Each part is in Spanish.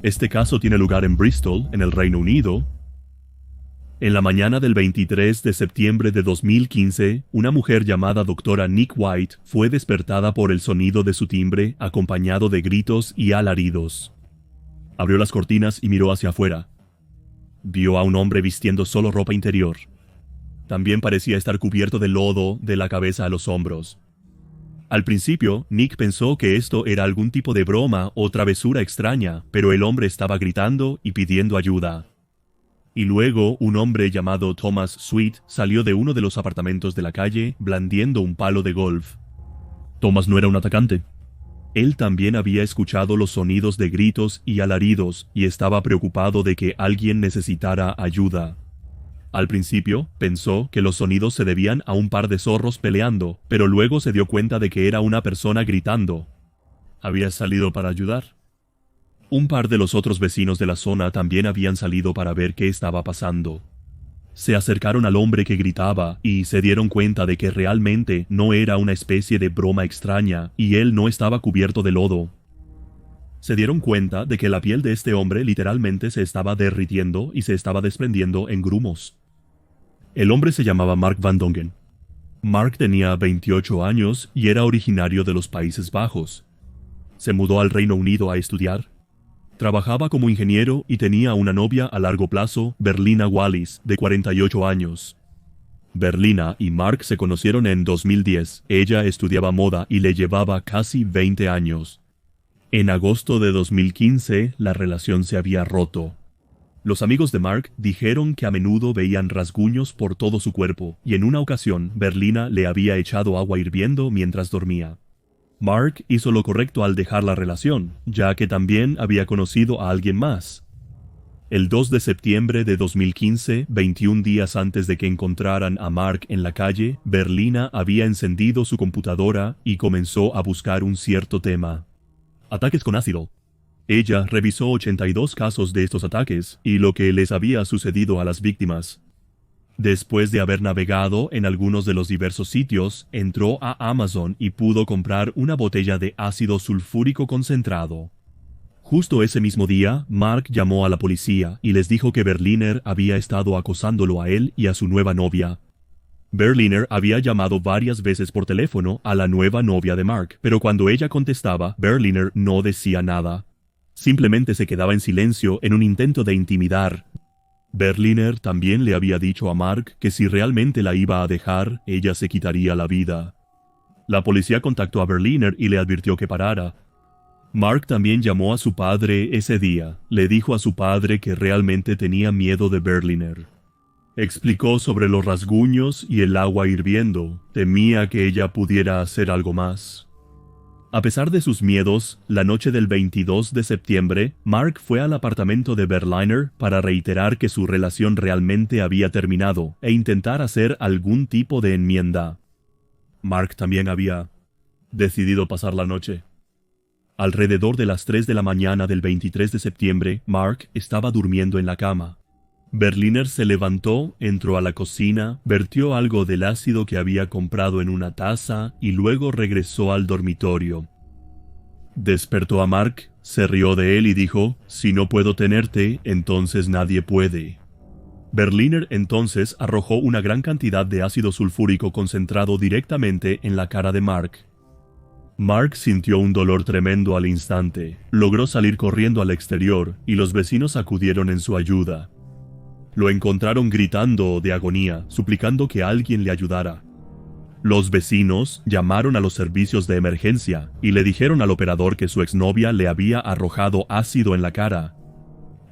Este caso tiene lugar en Bristol, en el Reino Unido. En la mañana del 23 de septiembre de 2015, una mujer llamada doctora Nick White fue despertada por el sonido de su timbre, acompañado de gritos y alaridos. Abrió las cortinas y miró hacia afuera. Vio a un hombre vistiendo solo ropa interior. También parecía estar cubierto de lodo de la cabeza a los hombros. Al principio, Nick pensó que esto era algún tipo de broma o travesura extraña, pero el hombre estaba gritando y pidiendo ayuda. Y luego, un hombre llamado Thomas Sweet salió de uno de los apartamentos de la calle, blandiendo un palo de golf. Thomas no era un atacante. Él también había escuchado los sonidos de gritos y alaridos y estaba preocupado de que alguien necesitara ayuda. Al principio, pensó que los sonidos se debían a un par de zorros peleando, pero luego se dio cuenta de que era una persona gritando. ¿Había salido para ayudar? Un par de los otros vecinos de la zona también habían salido para ver qué estaba pasando. Se acercaron al hombre que gritaba y se dieron cuenta de que realmente no era una especie de broma extraña y él no estaba cubierto de lodo. Se dieron cuenta de que la piel de este hombre literalmente se estaba derritiendo y se estaba desprendiendo en grumos. El hombre se llamaba Mark Van Dongen. Mark tenía 28 años y era originario de los Países Bajos. Se mudó al Reino Unido a estudiar. Trabajaba como ingeniero y tenía una novia a largo plazo, Berlina Wallis, de 48 años. Berlina y Mark se conocieron en 2010. Ella estudiaba moda y le llevaba casi 20 años. En agosto de 2015, la relación se había roto. Los amigos de Mark dijeron que a menudo veían rasguños por todo su cuerpo, y en una ocasión, Berlina le había echado agua hirviendo mientras dormía. Mark hizo lo correcto al dejar la relación, ya que también había conocido a alguien más. El 2 de septiembre de 2015, 21 días antes de que encontraran a Mark en la calle, Berlina había encendido su computadora y comenzó a buscar un cierto tema. Ataques con ácido. Ella revisó 82 casos de estos ataques y lo que les había sucedido a las víctimas. Después de haber navegado en algunos de los diversos sitios, entró a Amazon y pudo comprar una botella de ácido sulfúrico concentrado. Justo ese mismo día, Mark llamó a la policía y les dijo que Berliner había estado acosándolo a él y a su nueva novia. Berliner había llamado varias veces por teléfono a la nueva novia de Mark, pero cuando ella contestaba, Berliner no decía nada. Simplemente se quedaba en silencio en un intento de intimidar. Berliner también le había dicho a Mark que si realmente la iba a dejar, ella se quitaría la vida. La policía contactó a Berliner y le advirtió que parara. Mark también llamó a su padre ese día. Le dijo a su padre que realmente tenía miedo de Berliner. Explicó sobre los rasguños y el agua hirviendo. Temía que ella pudiera hacer algo más. A pesar de sus miedos, la noche del 22 de septiembre, Mark fue al apartamento de Berliner para reiterar que su relación realmente había terminado e intentar hacer algún tipo de enmienda. Mark también había decidido pasar la noche. Alrededor de las 3 de la mañana del 23 de septiembre, Mark estaba durmiendo en la cama. Berliner se levantó, entró a la cocina, vertió algo del ácido que había comprado en una taza y luego regresó al dormitorio. Despertó a Mark, se rió de él y dijo, «Si no puedo tenerte, entonces nadie puede». Berliner entonces arrojó una gran cantidad de ácido sulfúrico concentrado directamente en la cara de Mark. Mark sintió un dolor tremendo al instante. Logró salir corriendo al exterior y los vecinos acudieron en su ayuda. Lo encontraron gritando de agonía, suplicando que alguien le ayudara. Los vecinos llamaron a los servicios de emergencia y le dijeron al operador que su exnovia le había arrojado ácido en la cara.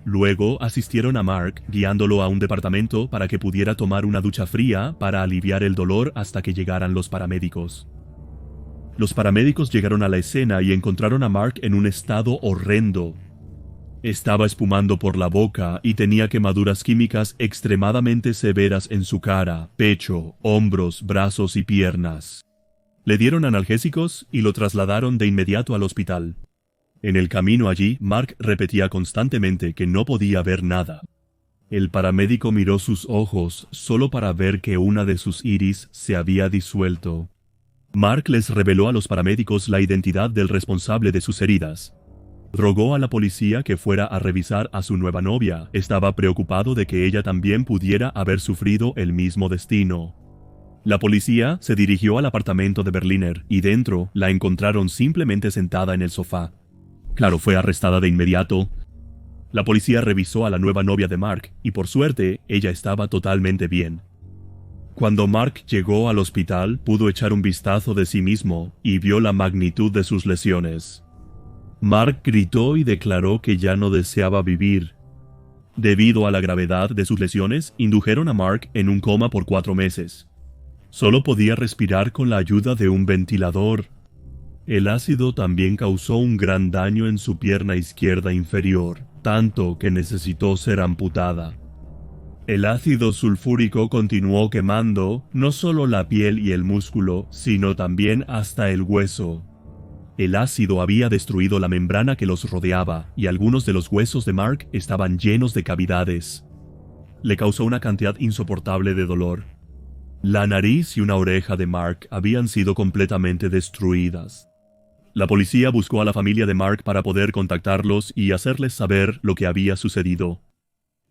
Luego asistieron a Mark, guiándolo a un departamento para que pudiera tomar una ducha fría para aliviar el dolor hasta que llegaran los paramédicos. Los paramédicos llegaron a la escena y encontraron a Mark en un estado horrendo. Estaba espumando por la boca y tenía quemaduras químicas extremadamente severas en su cara, pecho, hombros, brazos y piernas. Le dieron analgésicos y lo trasladaron de inmediato al hospital. En el camino allí, Mark repetía constantemente que no podía ver nada. El paramédico miró sus ojos solo para ver que una de sus iris se había disuelto. Mark les reveló a los paramédicos la identidad del responsable de sus heridas. Rogó a la policía que fuera a revisar a su nueva novia. Estaba preocupado de que ella también pudiera haber sufrido el mismo destino. La policía se dirigió al apartamento de Berliner y dentro la encontraron simplemente sentada en el sofá. Claro, fue arrestada de inmediato. La policía revisó a la nueva novia de Mark y por suerte ella estaba totalmente bien. Cuando Mark llegó al hospital, pudo echar un vistazo de sí mismo y vio la magnitud de sus lesiones. Mark gritó y declaró que ya no deseaba vivir. Debido a la gravedad de sus lesiones, indujeron a Mark en un coma por 4 meses. Solo podía respirar con la ayuda de un ventilador. El ácido también causó un gran daño en su pierna izquierda inferior, tanto que necesitó ser amputada. El ácido sulfúrico continuó quemando no solo la piel y el músculo, sino también hasta el hueso. El ácido había destruido la membrana que los rodeaba y algunos de los huesos de Mark estaban llenos de cavidades. Le causó una cantidad insoportable de dolor. La nariz y una oreja de Mark habían sido completamente destruidas. La policía buscó a la familia de Mark para poder contactarlos y hacerles saber lo que había sucedido.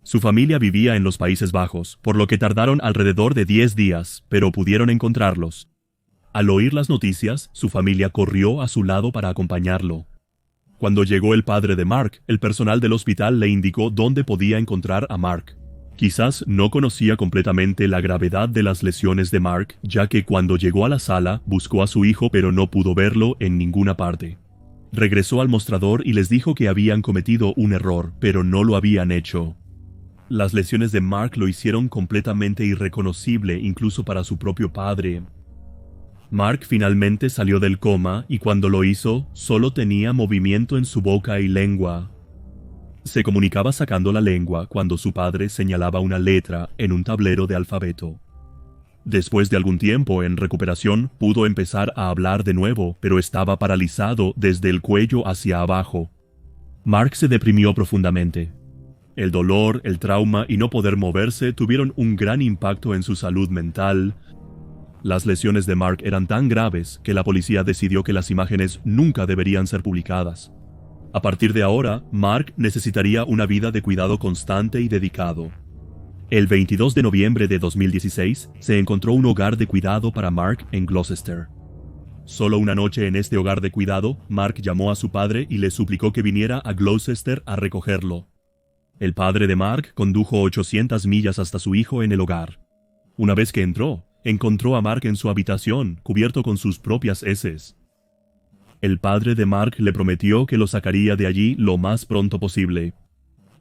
Su familia vivía en los Países Bajos, por lo que tardaron alrededor de 10 días, pero pudieron encontrarlos. Al oír las noticias, su familia corrió a su lado para acompañarlo. Cuando llegó el padre de Mark, el personal del hospital le indicó dónde podía encontrar a Mark. Quizás no conocía completamente la gravedad de las lesiones de Mark, ya que cuando llegó a la sala, buscó a su hijo pero no pudo verlo en ninguna parte. Regresó al mostrador y les dijo que habían cometido un error, pero no lo habían hecho. Las lesiones de Mark lo hicieron completamente irreconocible incluso para su propio padre. Mark finalmente salió del coma y cuando lo hizo, solo tenía movimiento en su boca y lengua. Se comunicaba sacando la lengua cuando su padre señalaba una letra en un tablero de alfabeto. Después de algún tiempo en recuperación, pudo empezar a hablar de nuevo, pero estaba paralizado desde el cuello hacia abajo. Mark se deprimió profundamente. El dolor, el trauma y no poder moverse tuvieron un gran impacto en su salud mental. Las lesiones de Mark eran tan graves que la policía decidió que las imágenes nunca deberían ser publicadas. A partir de ahora, Mark necesitaría una vida de cuidado constante y dedicado. El 22 de noviembre de 2016, se encontró un hogar de cuidado para Mark en Gloucester. Solo una noche en este hogar de cuidado, Mark llamó a su padre y le suplicó que viniera a Gloucester a recogerlo. El padre de Mark condujo 800 millas hasta su hijo en el hogar. Una vez que entró, encontró a Mark en su habitación, cubierto con sus propias heces. El padre de Mark le prometió que lo sacaría de allí lo más pronto posible.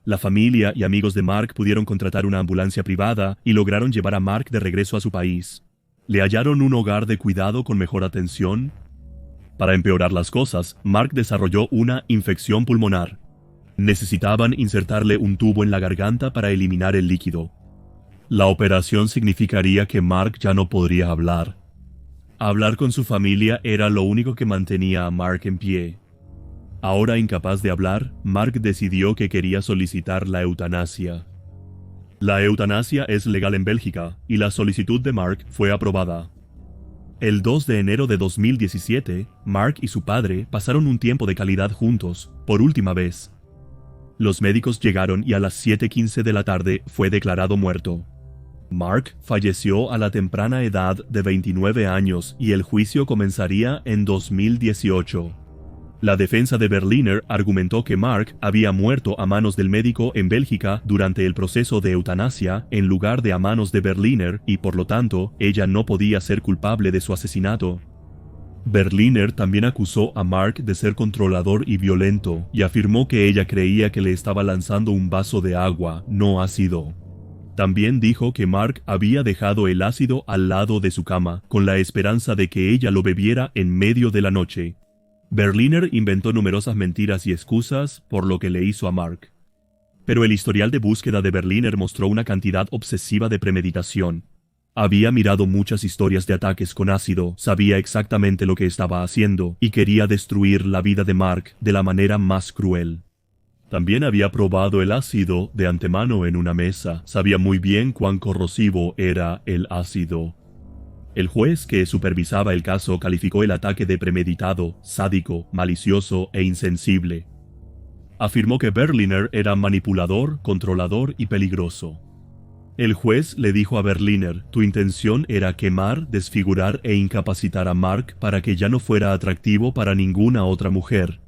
La familia y amigos de Mark pudieron contratar una ambulancia privada y lograron llevar a Mark de regreso a su país. Le hallaron un hogar de cuidado con mejor atención. Para empeorar las cosas, Mark desarrolló una infección pulmonar. Necesitaban insertarle un tubo en la garganta para eliminar el líquido. La operación significaría que Mark ya no podría hablar. Hablar con su familia era lo único que mantenía a Mark en pie. Ahora incapaz de hablar, Mark decidió que quería solicitar la eutanasia. La eutanasia es legal en Bélgica y la solicitud de Mark fue aprobada. El 2 de enero de 2017, Mark y su padre pasaron un tiempo de calidad juntos, por última vez. Los médicos llegaron y a las 7:15 de la tarde fue declarado muerto. Mark falleció a la temprana edad de 29 años y el juicio comenzaría en 2018. La defensa de Berliner argumentó que Mark había muerto a manos del médico en Bélgica durante el proceso de eutanasia en lugar de a manos de Berliner y por lo tanto ella no podía ser culpable de su asesinato. Berliner también acusó a Mark de ser controlador y violento y afirmó que ella creía que le estaba lanzando un vaso de agua, no ácido. También dijo que Mark había dejado el ácido al lado de su cama, con la esperanza de que ella lo bebiera en medio de la noche. Berliner inventó numerosas mentiras y excusas por lo que le hizo a Mark. Pero el historial de búsqueda de Berliner mostró una cantidad obsesiva de premeditación. Había mirado muchas historias de ataques con ácido, sabía exactamente lo que estaba haciendo y quería destruir la vida de Mark de la manera más cruel. También había probado el ácido de antemano en una mesa. Sabía muy bien cuán corrosivo era el ácido. El juez que supervisaba el caso calificó el ataque de premeditado, sádico, malicioso e insensible. afirmó que Berliner era manipulador, controlador y peligroso. El juez le dijo a Berliner: tu intención era quemar, desfigurar e incapacitar a Mark para que ya no fuera atractivo para ninguna otra mujer.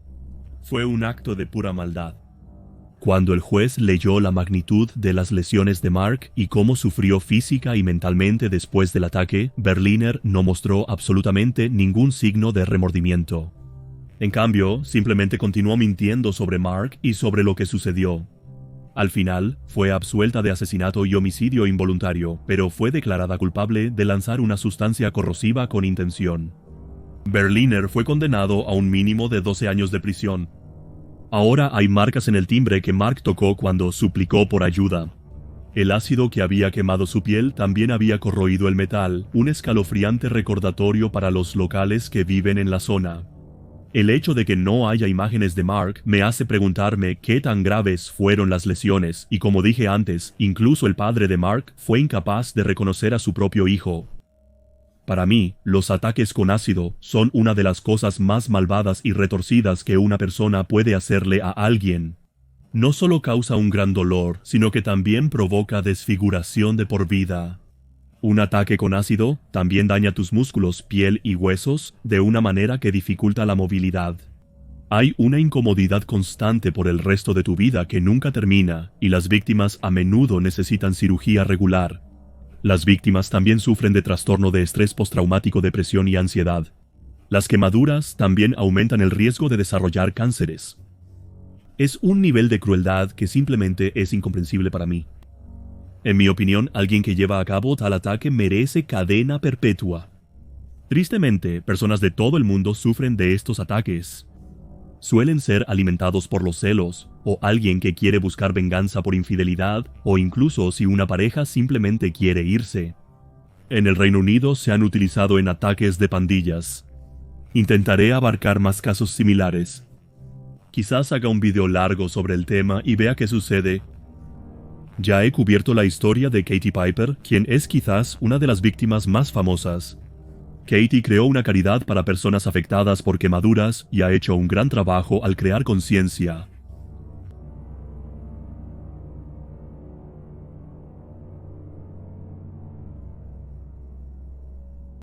Fue un acto de pura maldad. Cuando el juez leyó la magnitud de las lesiones de Mark y cómo sufrió física y mentalmente después del ataque, Berliner no mostró absolutamente ningún signo de remordimiento. En cambio, simplemente continuó mintiendo sobre Mark y sobre lo que sucedió. Al final, fue absuelta de asesinato y homicidio involuntario, pero fue declarada culpable de lanzar una sustancia corrosiva con intención. Berliner fue condenado a un mínimo de 12 años de prisión. Ahora hay marcas en el timbre que Mark tocó cuando suplicó por ayuda. El ácido que había quemado su piel también había corroído el metal, un escalofriante recordatorio para los locales que viven en la zona. El hecho de que no haya imágenes de Mark me hace preguntarme qué tan graves fueron las lesiones, y como dije antes, incluso el padre de Mark fue incapaz de reconocer a su propio hijo. Para mí, los ataques con ácido son una de las cosas más malvadas y retorcidas que una persona puede hacerle a alguien. No solo causa un gran dolor, sino que también provoca desfiguración de por vida. Un ataque con ácido también daña tus músculos, piel y huesos de una manera que dificulta la movilidad. Hay una incomodidad constante por el resto de tu vida que nunca termina, y las víctimas a menudo necesitan cirugía regular. Las víctimas también sufren de trastorno de estrés postraumático, depresión y ansiedad. Las quemaduras también aumentan el riesgo de desarrollar cánceres. Es un nivel de crueldad que simplemente es incomprensible para mí. En mi opinión, alguien que lleva a cabo tal ataque merece cadena perpetua. Tristemente, personas de todo el mundo sufren de estos ataques. Suelen ser alimentados por los celos, o alguien que quiere buscar venganza por infidelidad, o incluso si una pareja simplemente quiere irse. En el Reino Unido se han utilizado en ataques de pandillas. Intentaré abarcar más casos similares. Quizás haga un video largo sobre el tema y vea qué sucede. Ya he cubierto la historia de Katie Piper, quien es quizás una de las víctimas más famosas. Katie creó una caridad para personas afectadas por quemaduras y ha hecho un gran trabajo al crear conciencia.